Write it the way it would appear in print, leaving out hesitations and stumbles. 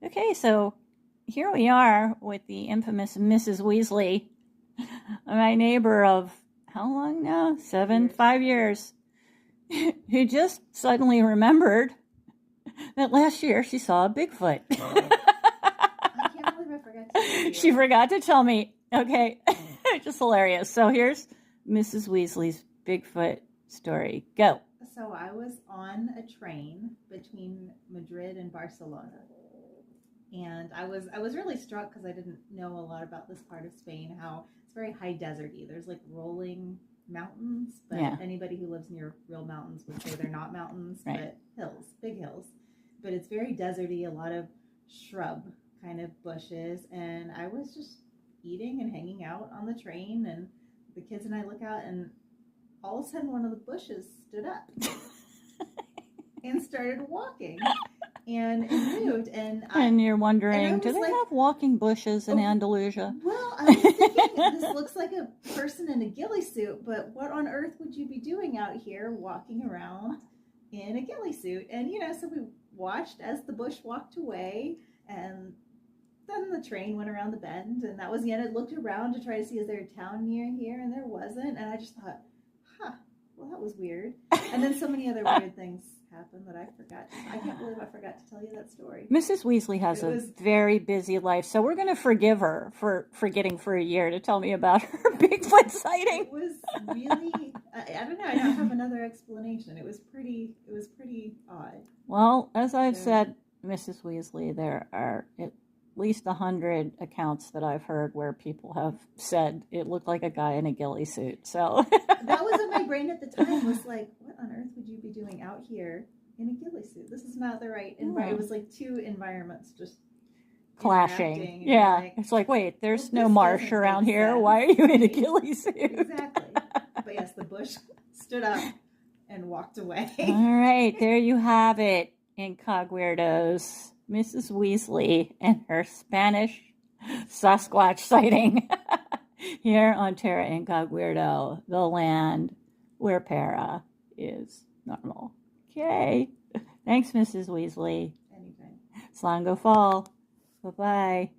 Okay, so here we are with the infamous Mrs. Weasley, my neighbor of how long now? 5 years, who just suddenly remembered that last year she saw a Bigfoot. I can't believe I forgot to tell you. She forgot to tell me. Okay, just hilarious. So here's Mrs. Weasley's Bigfoot story. Go. So I was on a train between Madrid and Barcelona. And I was really struck because I didn't know a lot about this part of Spain, how it's very high deserty. There's like rolling mountains, but anybody who lives near real mountains would say they're not mountains, but hills, big hills. But it's very deserty, a lot of shrub kind of bushes. And I was just eating and hanging out on the train, and the kids and I look out, and all of a sudden one of the bushes stood up and started walking. And it moved, and you're wondering, do they have walking bushes in Andalusia? Well, I was thinking, this looks like a person in a ghillie suit, but what on earth would you be doing out here walking around in a ghillie suit? And, so we watched as the bush walked away, and then the train went around the bend, and that was the end. It looked around to try to see, is there a town near here? And there wasn't, and I just thought, well, that was weird. And then so many other weird things happened that I forgot. I can't believe I forgot to tell you that story. Mrs. Weasley has a very busy life, so we're going to forgive her for forgetting for a year to tell me about her Bigfoot sighting. It was really, I don't know, I don't have another explanation. It was pretty odd. Well, as I've said, Mrs. Weasley, there are at least 100 accounts that I've heard where people have said it looked like a guy in a ghillie suit. So that was in my brain at the time, was like, what on earth would you be doing out here in a ghillie suit? This is not the right environment. It was like two environments just clashing. Yeah. It's like, wait, there's no marsh around here. Why are you in a ghillie suit? Exactly. But yes, the bush stood up and walked away. All right. There you have it. Incogweirdos. Mrs. Weasley and her Spanish Sasquatch sighting here on Terra Incogweirdo, the land where para is normal. Okay. Thanks, Mrs. Weasley. Anytime. Slongo Fall. Bye-bye.